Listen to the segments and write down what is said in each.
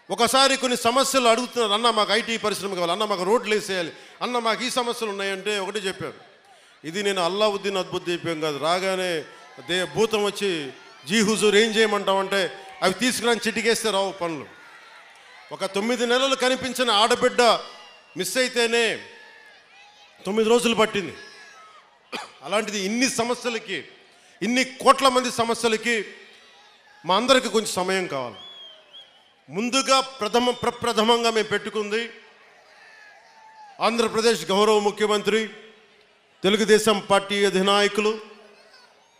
ఒకసారి కొన్ని సమస్యలు అడుగుతున్నారు, అన్న మాకు ఐటీ పరిశ్రమ కావాలి, అన్న మాకు రోడ్లు వేసేయాలి, అన్న మాకు ఈ సమస్యలు ఉన్నాయంటే ఒకటే చెప్పారు, ఇది నేను అల్లావుద్దీన్ అద్భుత దీపం కాదు, రాగానే భూతం వచ్చి జీ హుజూర్ ఏం చేయమంటామంటే అవి తీసుకురాని చిటికేస్తే రావు పనులు. ఒక 9 నెలలు కనిపించిన ఆడబిడ్డ మిస్ అయితేనే 9 రోజులు పట్టింది. అలాంటిది ఇన్ని సమస్యలకి, ఇన్ని కోట్ల మంది సమస్యలకి మా అందరికీ కొంచెం సమయం కావాలి. ముందుగా ప్రప్రథమంగా మేము పెట్టుకుంది ఆంధ్రప్రదేశ్ గౌరవ ముఖ్యమంత్రి, తెలుగుదేశం పార్టీ అధినాయకులు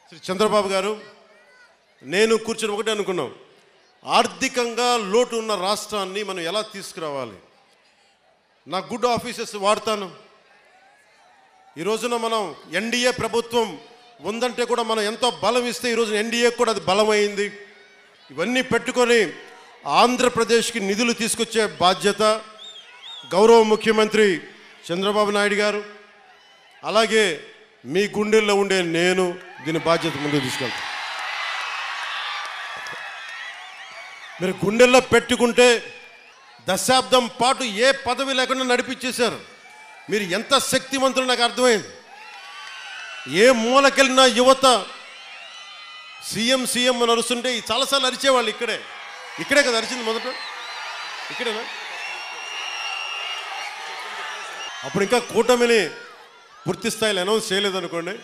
శ్రీ చంద్రబాబు గారు, నేను కూర్చొని ఒకటే అనుకున్నాం, ఆర్థికంగా లోటు ఉన్న రాష్ట్రాన్ని మనం ఎలా తీసుకురావాలి. నా గుడ్ ఆఫీసెస్ వాడతాను. ఈ రోజున మనం ఎన్డీఏ ప్రభుత్వం ఉందంటే కూడా మనం ఎంతో బలం ఇస్తే ఈరోజు ఎన్డీఏ కూడా అది బలమైంది. ఇవన్నీ పెట్టుకొని ఆంధ్రప్రదేశ్కి నిధులు తీసుకొచ్చే బాధ్యత గౌరవ ముఖ్యమంత్రి చంద్రబాబు నాయుడు గారు, అలాగే మీ గుండెల్లో ఉండే నేను దీని బాధ్యత ముందుకు తీసుకెళ్తాను. మీరు గుండెల్లో పెట్టుకుంటే దశాబ్దం పాటు ఏ పదవి లేకుండా నడిపించేశారు. మీరు ఎంత శక్తివంతులు నాకు అర్థమైంది. ఏ మూలకెళ్ళినా యువత సీఎం సీఎం అని అరుస్తుంటే చాలాసార్లు అరిచేవాళ్ళు. ఇక్కడే కదా అరిచింది మొదట, ఇక్కడేనా? అప్పుడు ఇంకా కూటమిని పూర్తి స్థాయిలో అనౌన్స్ చేయలేదనుకోండి,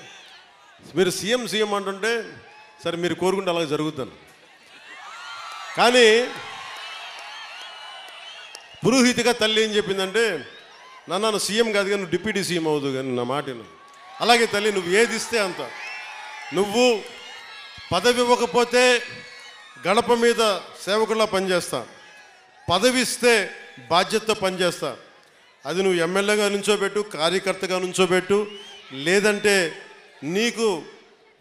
మీరు సీఎం సీఎం అంటుంటే సరే మీరు కోరుకుంటే అలాగే జరుగుతాను. కానీ పురోహితిగా తల్లి ఏం చెప్పిందంటే, నాన్న సీఎం కాదు కానీ నువ్వు డిప్యూటీ సీఎం అవుదు కానీ నా మాటను. అలాగే తల్లి, నువ్వు ఏది ఇస్తే అంత. నువ్వు పదవి ఇవ్వకపోతే గడప మీద సేవకుల్లా పనిచేస్తా, పదవి ఇస్తే బాధ్యతతో పనిచేస్తా. అది నువ్వు ఎమ్మెల్యేగా నుంచోబెట్టు, కార్యకర్తగా నుంచోబెట్టు, లేదంటే నీకు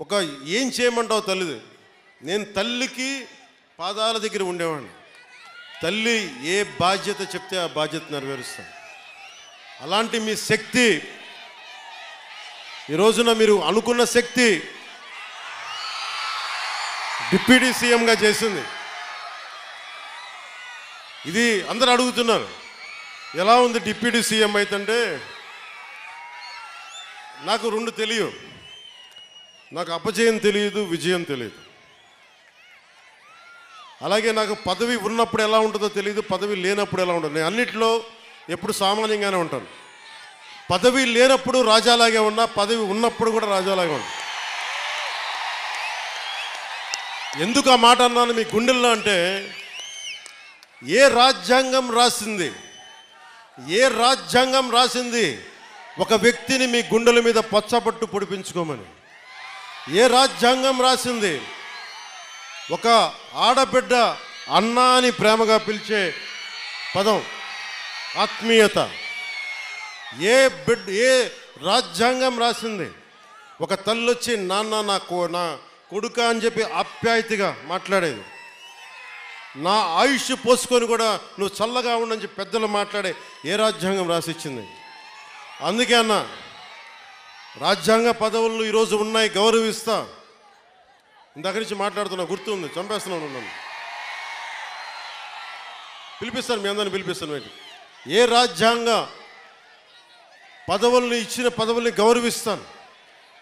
ఒక ఏం చేయమంటావు తల్లిది. నేను తల్లికి పాదాల దగ్గర ఉండేవాడిని. తల్లి ఏ బాధ్యత చెప్తే ఆ బాధ్యత నెరవేరుస్తాను. అలాంటి మీ శక్తి ఈ రోజున మీరు అనుకున్న శక్తి డిప్యూటీ సీఎంగా చేసింది. ఇది అందరూ అడుగుతున్నారు, ఎలా ఉంది డిప్యూటీ సీఎం అయితే. నాకు 2 తెలియదు, నాకు అపజయం తెలియదు, విజయం తెలియదు. అలాగే నాకు పదవి ఉన్నప్పుడు ఎలా ఉంటుందో తెలియదు, పదవి లేనప్పుడు ఎలా ఉంటుంది. నేను అన్నిట్లో ఎప్పుడు సామాన్యంగానే ఉంటాను. పదవి లేనప్పుడు రాజాలాగే ఉన్నా, పదవి ఉన్నప్పుడు కూడా రాజాలాగే ఉన్నా. ఎందుకు ఆ మాట అన్నాను మీ గుండెల్లో అంటే, ఏ రాజ్యాంగం రాసింది ఒక వ్యక్తిని మీ గుండెల మీద పచ్చబట్టు పొడిపించుకోమని? ఏ రాజ్యాంగం రాసింది ఒక ఆడబిడ్డ అన్నా అని ప్రేమగా పిలిచే పదం ఆత్మీయత? ఏ రాజ్యాంగం రాసింది ఒక తల్లి వచ్చి నాన్న నా కొడుక అని చెప్పి ఆప్యాయతగా మాట్లాడేది? నా ఆయుష్ పోసుకొని కూడా నువ్వు చల్లగా ఉండని చెప్పి పెద్దలు మాట్లాడే ఏ రాజ్యాంగం రాసిచ్చింది? అందుకే అన్న, రాజ్యాంగ పదవులు ఈరోజు ఉన్నాయి, గౌరవిస్తా. ఇందాక నుంచి మాట్లాడుతున్నా, గుర్తుంది, చంపేస్తున్నాను నన్ను. పిలిపిస్తాను, మీ అందరిని పిలిపిస్తాను. ఏ రాజ్యాంగ పదవుల్ని ఇచ్చిన పదవుల్ని గౌరవిస్తాను.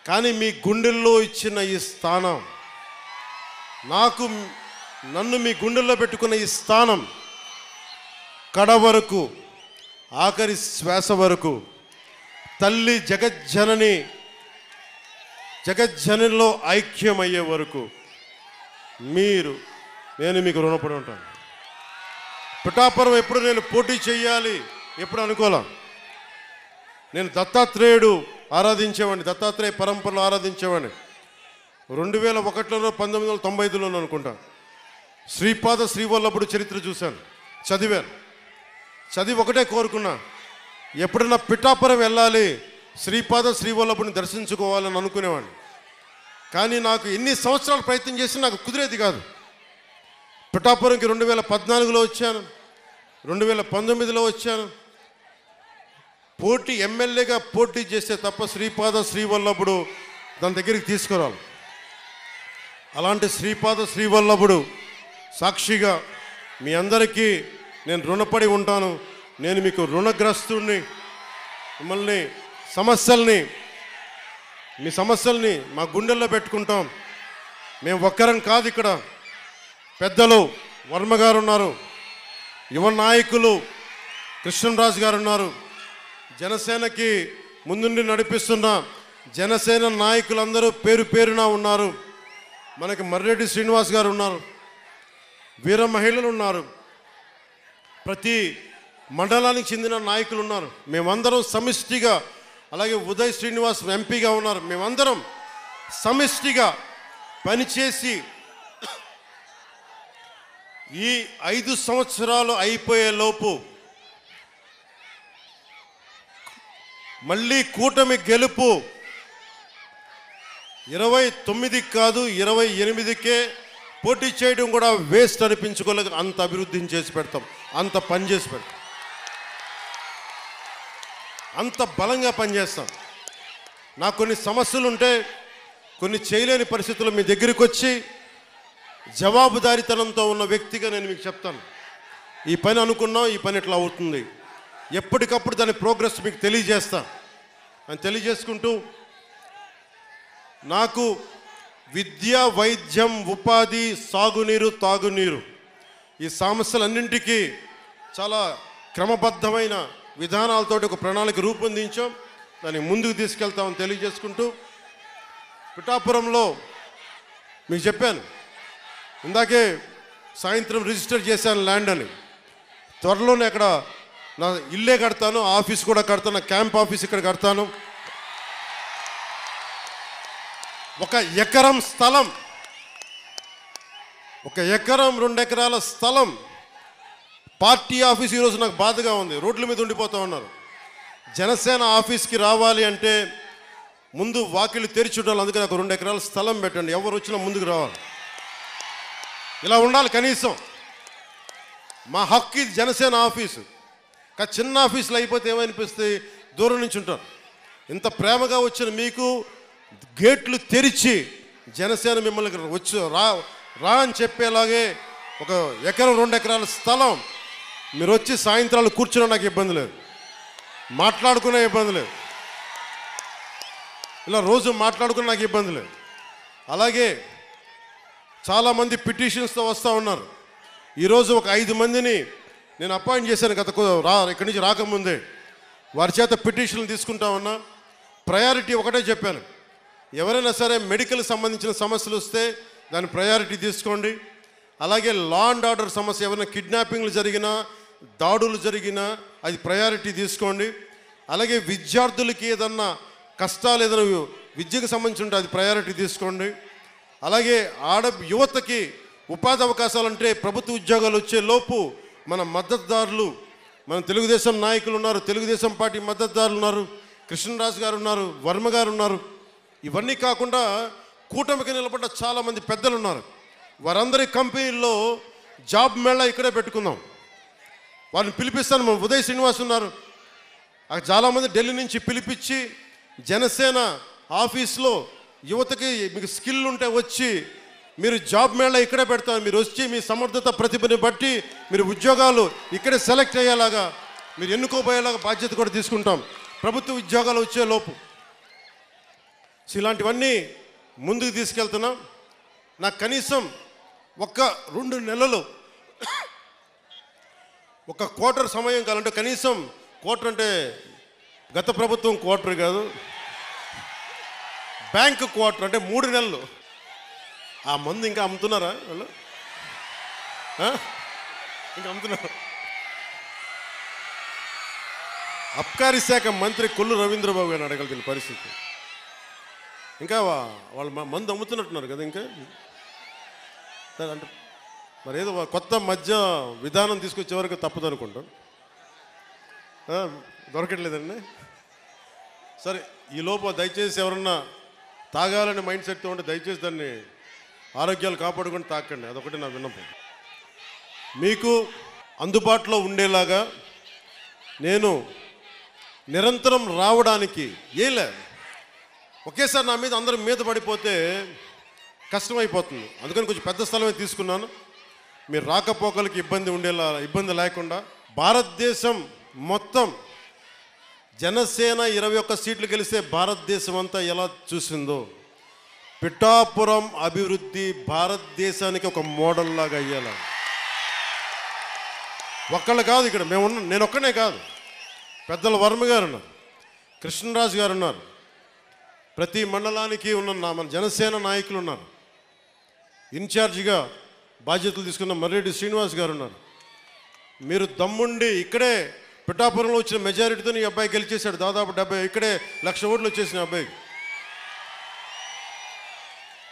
కానీ మీ గుండెల్లో ఇచ్చిన ఈ స్థానం, నన్ను మీ గుండెల్లో పెట్టుకున్న ఈ స్థానం కడ వరకు, ఆఖరి శ్వాస వరకు, తల్లి జగజ్జననిలో ఐక్యమయ్యే వరకు నేను మీకు రుణపడి ఉంటాను. పిఠాపురం ఎప్పుడు నేను పోటీ చేయాలి ఎప్పుడు అనుకోలే. నేను దత్తాత్రేయుడు ఆరాధించేవాడిని, దత్తాత్రేయ పరంపరలో ఆరాధించేవాడిని. 2001లో 1995లో అనుకుంటా శ్రీపాద శ్రీవల్లభుడు చరిత్ర చూశాను, చదివి ఒకటే కోరుకున్నా, ఎప్పుడన్నా పిఠాపురం వెళ్ళాలి, శ్రీపాద శ్రీవల్లభుని దర్శించుకోవాలని అనుకునేవాడిని. కానీ నాకు ఎన్ని సంవత్సరాలు ప్రయత్నం చేసినా నాకు కుదిరేది కాదు. పిఠాపురంకి 2014లో వచ్చాను, 2019లో వచ్చాను. ఎమ్మెల్యేగా పోటీ చేస్తే తప్ప శ్రీపాద శ్రీవల్లభుడు దాని దగ్గరికి తీసుకురాలి. అలాంటి శ్రీపాద శ్రీవల్లభుడు సాక్షిగా మీ అందరికీ నేను రుణపడి ఉంటాను. నేను మీకు రుణగ్రస్తుడిని. మిమ్మల్ని మీ సమస్యల్ని మా గుండెల్లో పెట్టుకుంటాం. మేము ఒక్కరం కాదు, ఇక్కడ పెద్దలు వర్మ గారు ఉన్నారు, యువ నాయకులు కృష్ణరాజు గారు ఉన్నారు, జనసేనకి ముందుండి నడిపిస్తున్న జనసేన నాయకులందరూ పేరు పేరున ఉన్నారు. మనకి మర్రెడ్డి శ్రీనివాస్ గారు ఉన్నారు, వీర మహిళలు ఉన్నారు, ప్రతి మండలానికి చెందిన నాయకులు ఉన్నారు. మేమందరం సమిష్టిగా, అలాగే ఉదయ్ శ్రీనివాస్ ఎంపీగా ఉన్నారు, మేమందరం సమిష్టిగా పనిచేసి ఈ 5 సంవత్సరాలు అయిపోయేలోపు మళ్ళీ కూటమి గెలుపు 29 కాదు 28కే పోటీ చేయడం కూడా వేస్ట్ అనిపించుకోలేక అంత అభివృద్ధిని చేసి పెడతాం, అంత పని చేసి పెడతాం, అంత బలంగా పనిచేస్తాం. నాకు కొన్ని సమస్యలు ఉంటే, కొన్ని చేయలేని పరిస్థితుల్లో మీ దగ్గరికి వచ్చి జవాబుదారీతనంతో ఉన్న వ్యక్తిగా నేను మీకు చెప్తాను, ఈ పని అనుకున్నాం, ఈ పని ఎట్లా అవుతుంది, ఎప్పటికప్పుడు దాని ప్రోగ్రెస్ మీకు తెలియజేస్తా అని తెలియజేసుకుంటూ, నాకు విద్య, వైద్యం, ఉపాధి, సాగునీరు, తాగునీరు ఈ సమస్యలన్నింటికీ చాలా క్రమబద్ధమైన విధానాలతోటి ఒక ప్రణాళిక రూపొందించాం, దాన్ని ముందుకు తీసుకెళ్తామని తెలియజేసుకుంటూ, పిఠాపురంలో మీకు చెప్పాను ఇందాకే, సాయంత్రం రిజిస్టర్ చేశాను ల్యాండ్ అని. త్వరలోనే అక్కడ నా ఇల్లే కడతాను, ఆఫీస్ కూడా కడతాను, నా క్యాంప్ ఆఫీస్ ఇక్కడ కడతాను. 1 ఎకరం స్థలం, 1 ఎకరం 2 ఎకరాల స్థలం, పార్టీ ఆఫీస్ ఈరోజు నాకు బాధగా ఉంది, రోడ్ల మీద ఉండిపోతూ ఉన్నారు. జనసేన ఆఫీస్కి రావాలి అంటే ముందు వాకిళ్ళు తెరిచి ఉండాలి, అందుకని నాకు 2 ఎకరాల స్థలం పెట్టండి, ఎవరు వచ్చినా ముందుకు రావాలి. ఇలా ఉండాలి కనీసం. మా హక్కు ఇది జనసేన ఆఫీసు. కానీ చిన్న ఆఫీసులు అయిపోతే ఏమనిపిస్తుంది, దూరం నుంచి ఉంటారు. ఇంత ప్రేమగా వచ్చిన మీకు గేట్లు తెరిచి జనసేన మిమ్మల్ని వచ్చి రా అని చెప్పేలాగే 1 ఎకరం 2 ఎకరాల స్థలం, మీరు వచ్చి సాయంత్రాలు కూర్చున్నా నాకు ఇబ్బంది లేదు, మాట్లాడుకునే ఇబ్బంది లేదు, ఇలా రోజు మాట్లాడుకునే నాకు ఇబ్బంది లేదు. అలాగే చాలామంది పిటిషన్స్తో వస్తూ ఉన్నారు. ఈరోజు ఒక 5 మందిని నేను అపాయింట్ చేశాను ఇక్కడి నుంచి రాకముందే, వారి చేత పిటిషన్లు తీసుకుంటా ఉన్నా. ప్రయారిటీ ఒకటే చెప్పాను, ఎవరైనా సరే మెడికల్ సంబంధించిన సమస్యలు వస్తే దాని ప్రయారిటీ తీసుకోండి. అలాగే లా అండ్ ఆర్డర్ సమస్య, ఏమైనా కిడ్నాపింగ్లు జరిగినా, దాడులు జరిగినా అది ప్రయారిటీ తీసుకోండి. అలాగే విద్యార్థులకి ఏదన్నా కష్టాలు, ఏదైనా విద్యకు సంబంధించి ఉంటే అది ప్రయారిటీ తీసుకోండి. అలాగే యువతకి ఉపాధి అవకాశాలు అంటే ప్రభుత్వ ఉద్యోగాలు వచ్చే లోపు మన మద్దతుదారులు, మన తెలుగుదేశం నాయకులు ఉన్నారు, తెలుగుదేశం పార్టీ మద్దతుదారులు ఉన్నారు, కృష్ణరాజు గారు ఉన్నారు, వర్మ గారు ఉన్నారు. ఇవన్నీ కాకుండా కూటమికి నిలబడ్డ చాలామంది పెద్దలు ఉన్నారు. వారందరి కంపెనీల్లో జాబ్ మేళా ఇక్కడే పెట్టుకుందాం, వారిని పిలిపిస్తాను. మన ఉదయ్ శ్రీనివాస్ ఉన్నారు, చాలామంది ఢిల్లీ నుంచి పిలిపించి జనసేన ఆఫీస్లో యువతకి మీకు స్కిల్ ఉంటే వచ్చి మీరు జాబ్ మేళా ఇక్కడే పెడతారు. మీరు వచ్చి మీ సమర్థత ప్రతిభని బట్టి మీరు ఉద్యోగాలు ఇక్కడే సెలెక్ట్ అయ్యేలాగా, మీరు ఎన్నుకోబోయేలాగా బాధ్యత కూడా తీసుకుంటాం ప్రభుత్వ ఉద్యోగాలు వచ్చే లోపు. ఇలాంటివన్నీ ముందుకు తీసుకెళ్తున్నాం. నాకు కనీసం 1-2 నెలలు, 1 క్వార్టర్ సమయం కావాలంటే, కనీసం క్వార్టర్ అంటే గత ప్రభుత్వం క్వార్టర్ కాదు, బ్యాంక్ క్వార్టర్ అంటే 3 నెలలు. ఆ మందు ఇంకా అమ్ముతున్నారా వాళ్ళు? ఇంకా అమ్ముతున్నారు. అబ్కారీ శాఖ మంత్రి కొల్లు రవీంద్రబాబు గారిని అడగలిగిన పరిస్థితి. ఇంకా వాళ్ళు మందు అమ్ముతున్నట్టున్నారు కదా. ఇంకా అంటే మరి ఏదో కొత్త మధ్య విధానం తీసుకొచ్చే వరకు తప్పదు అనుకుంటాం. దొరకట్లేదండి. సరే, ఈ లోపు దయచేసి ఎవరన్నా తాగాలని మైండ్ సెట్తో ఉంటే దయచేసి దాన్ని ఆరోగ్యాలు కాపాడుకొని తాకండి, అదొకటి నా విన్నపం. మీకు అందుబాటులో ఉండేలాగా నేను నిరంతరం రావడానికి ఒకేసారి నా మీద అందరం మీద పడిపోతే కష్టమైపోతుంది. అందుకని కొంచెం పెద్ద స్థలమే తీసుకున్నాను. మీరు రాకపోకలకి ఇబ్బంది లేకుండా భారతదేశం మొత్తం జనసేన 21 సీట్లు గెలిస్తే భారతదేశం అంతా ఎలా చూసిందో పిఠాపురం అభివృద్ధి భారతదేశానికి ఒక మోడల్ లాగా అయ్యేలా. ఒక్కళ్ళు కాదు ఇక్కడ నేను ఒక్కనే కాదు, పెద్దల వర్మ గారు ఉన్నారు, కృష్ణరాజు గారు ఉన్నారు, ప్రతి మండలానికి ఉన్న మన జనసేన నాయకులు ఉన్నారు, ఇన్ఛార్జిగా బాధ్యతలు తీసుకున్న మర్రెడ్డి శ్రీనివాస్ గారు ఉన్నారు. మీరు దమ్ముండి ఇక్కడే పిఠాపురంలో వచ్చిన మెజారిటీతో ఈ అబ్బాయి గెలిచేశాడు. దాదాపు 70 ఇక్కడే 1,00,000 ఓట్లు వచ్చేసిన అబ్బాయికి.